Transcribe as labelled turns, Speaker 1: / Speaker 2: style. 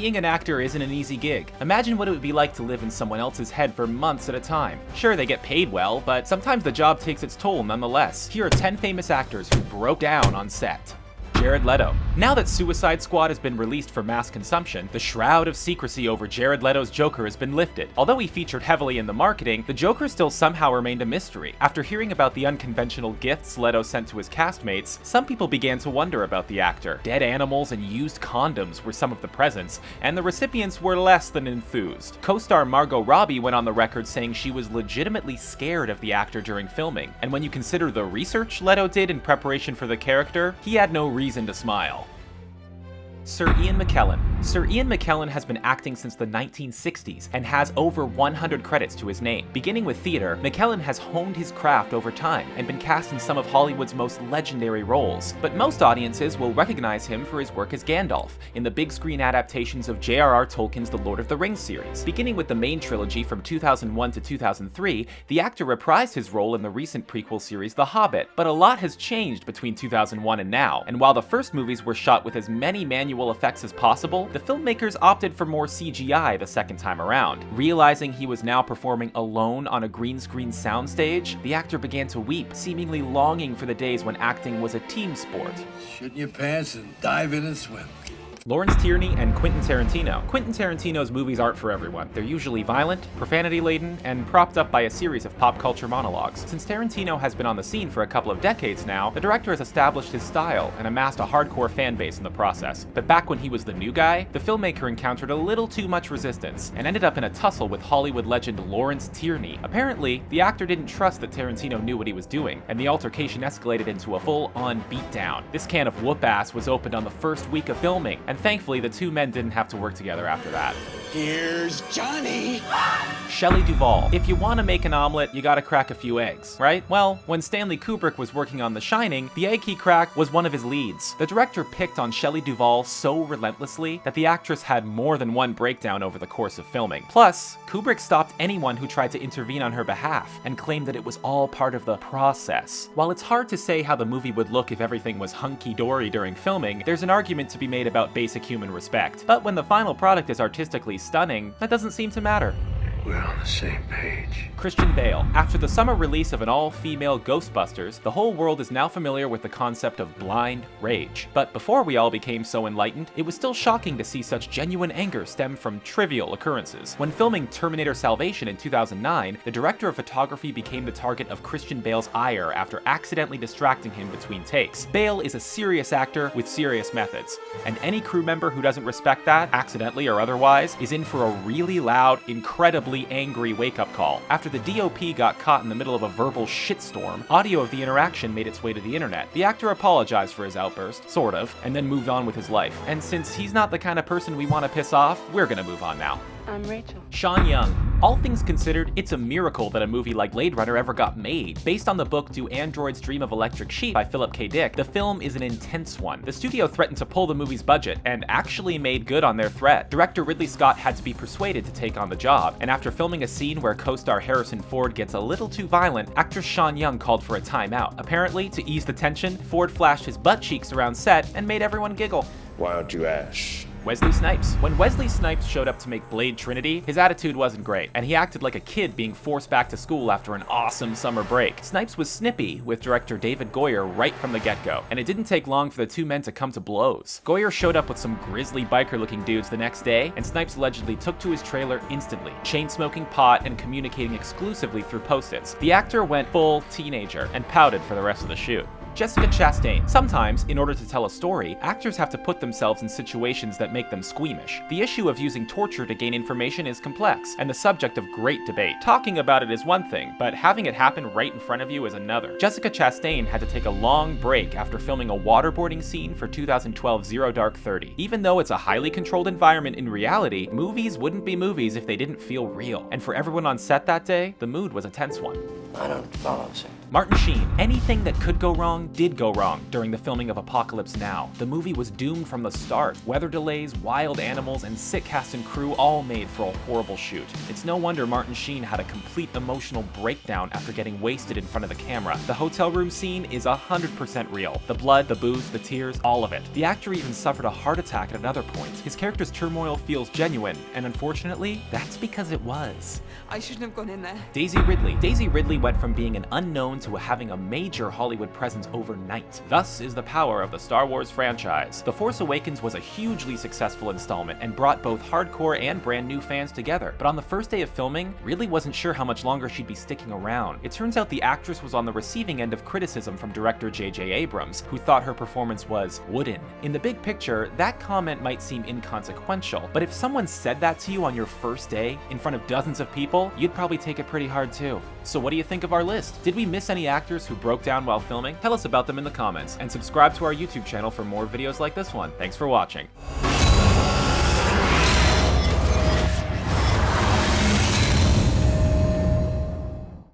Speaker 1: Being an actor isn't an easy gig. Imagine what it would be like to live in someone else's head for months at a time. Sure, they get paid well, but sometimes the job takes its toll nonetheless. Here are 10 famous actors who broke down on set. Jared Leto. Now that Suicide Squad has been released for mass consumption, the shroud of secrecy over Jared Leto's Joker has been lifted. Although he featured heavily in the marketing, the Joker still somehow remained a mystery. After hearing about the unconventional gifts Leto sent to his castmates, some people began to wonder about the actor. Dead animals and used condoms were some of the presents, and the recipients were less than enthused. Co-star Margot Robbie went on the record saying she was legitimately scared of the actor during filming, and when you consider the research Leto did in preparation for the character, he had no reason to smile. Sir Ian McKellen. Sir Ian McKellen has been acting since the 1960s and has over 100 credits to his name. Beginning with theater, McKellen has honed his craft over time and been cast in some of Hollywood's most legendary roles. But most audiences will recognize him for his work as Gandalf in the big screen adaptations of J.R.R. Tolkien's The Lord of the Rings series. Beginning with the main trilogy from 2001 to 2003, the actor reprised his role in the recent prequel series The Hobbit. But a lot has changed between 2001 and now, and while the first movies were shot with as many manual effects as possible, the filmmakers opted for more CGI the second time around. Realizing he was now performing alone on a green screen soundstage, the actor began to weep, seemingly longing for the days when acting was a team sport.
Speaker 2: Shit in your pants and dive in and swim.
Speaker 1: Lawrence Tierney and Quentin Tarantino. Quentin Tarantino's movies aren't for everyone. They're usually violent, profanity-laden, and propped up by a series of pop culture monologues. Since Tarantino has been on the scene for a couple of decades now, the director has established his style and amassed a hardcore fan base in the process. But back when he was the new guy, the filmmaker encountered a little too much resistance and ended up in a tussle with Hollywood legend Lawrence Tierney. Apparently, the actor didn't trust that Tarantino knew what he was doing, and the altercation escalated into a full-on beatdown. This can of whoop-ass was opened on the first week of filming, and thankfully the two men didn't have to work together after that.
Speaker 3: Here's Johnny!
Speaker 1: Shelley Duvall. If you want to make an omelet, you gotta crack a few eggs, right? Well, when Stanley Kubrick was working on The Shining, the egg he cracked was one of his leads. The director picked on Shelley Duvall so relentlessly that the actress had more than one breakdown over the course of filming. Plus, Kubrick stopped anyone who tried to intervene on her behalf and claimed that it was all part of the process. While it's hard to say how the movie would look if everything was hunky-dory during filming, there's an argument to be made about basic human respect. But when the final product is artistically stunning, that doesn't seem to matter.
Speaker 2: We're on the same page.
Speaker 1: Christian Bale. After the summer release of an all-female Ghostbusters, the whole world is now familiar with the concept of blind rage. But before we all became so enlightened, it was still shocking to see such genuine anger stem from trivial occurrences. When filming Terminator Salvation in 2009, the director of photography became the target of Christian Bale's ire after accidentally distracting him between takes. Bale is a serious actor with serious methods, and any crew member who doesn't respect that, accidentally or otherwise, is in for a really loud, incredibly angry wake-up call. After the DOP got caught in the middle of a verbal shitstorm, audio of the interaction made its way to the internet. The actor apologized for his outburst, sort of, and then moved on with his life. And since he's not the kind of person we want to piss off, we're gonna move on now.
Speaker 4: I'm Rachel.
Speaker 1: Sean Young. All things considered, it's a miracle that a movie like Blade Runner ever got made. Based on the book Do Androids Dream of Electric Sheep by Philip K. Dick, the film is an intense one. The studio threatened to pull the movie's budget, and actually made good on their threat. Director Ridley Scott had to be persuaded to take on the job, and after filming a scene where co-star Harrison Ford gets a little too violent, actor Sean Young called for a timeout. Apparently, to ease the tension, Ford flashed his butt cheeks around set and made everyone giggle.
Speaker 5: Why don't you ask?
Speaker 1: Wesley Snipes. When Wesley Snipes showed up to make Blade Trinity, his attitude wasn't great, and he acted like a kid being forced back to school after an awesome summer break. Snipes was snippy with director David Goyer right from the get-go, and it didn't take long for the two men to come to blows. Goyer showed up with some grisly biker-looking dudes the next day, and Snipes allegedly took to his trailer instantly, chain-smoking pot and communicating exclusively through post-its. The actor went full teenager and pouted for the rest of the shoot. Jessica Chastain. Sometimes, in order to tell a story, actors have to put themselves in situations that make them squeamish. The issue of using torture to gain information is complex, and the subject of great debate. Talking about it is one thing, but having it happen right in front of you is another. Jessica Chastain had to take a long break after filming a waterboarding scene for 2012's Zero Dark 30. Even though it's a highly controlled environment in reality, movies wouldn't be movies if they didn't feel real. And for everyone on set that day, the mood was a tense one.
Speaker 2: I don't follow, sir.
Speaker 1: Martin Sheen. Anything that could go wrong did go wrong during the filming of Apocalypse Now. The movie was doomed from the start. Weather delays, wild animals, and sick cast and crew all made for a horrible shoot. It's no wonder Martin Sheen had a complete emotional breakdown after getting wasted in front of the camera. The hotel room scene is 100% real. The blood, the booze, the tears, all of it. The actor even suffered a heart attack at another point. His character's turmoil feels genuine, and unfortunately, that's because it was.
Speaker 4: I shouldn't have gone in there.
Speaker 1: Daisy Ridley. Daisy Ridley went from being an unknown to having a major Hollywood presence overnight. Thus is the power of the Star Wars franchise. The Force Awakens was a hugely successful installment and brought both hardcore and brand new fans together. But on the first day of filming, Ridley wasn't sure how much longer she'd be sticking around. It turns out the actress was on the receiving end of criticism from director J.J. Abrams, who thought her performance was wooden. In the big picture, that comment might seem inconsequential, but if someone said that to you on your first day, in front of dozens of people, you'd probably take it pretty hard too. So what do you think of our list? Did we miss any actors who broke down while filming? Tell us about them in the comments, and subscribe to our YouTube channel for more videos like this one. Thanks for watching.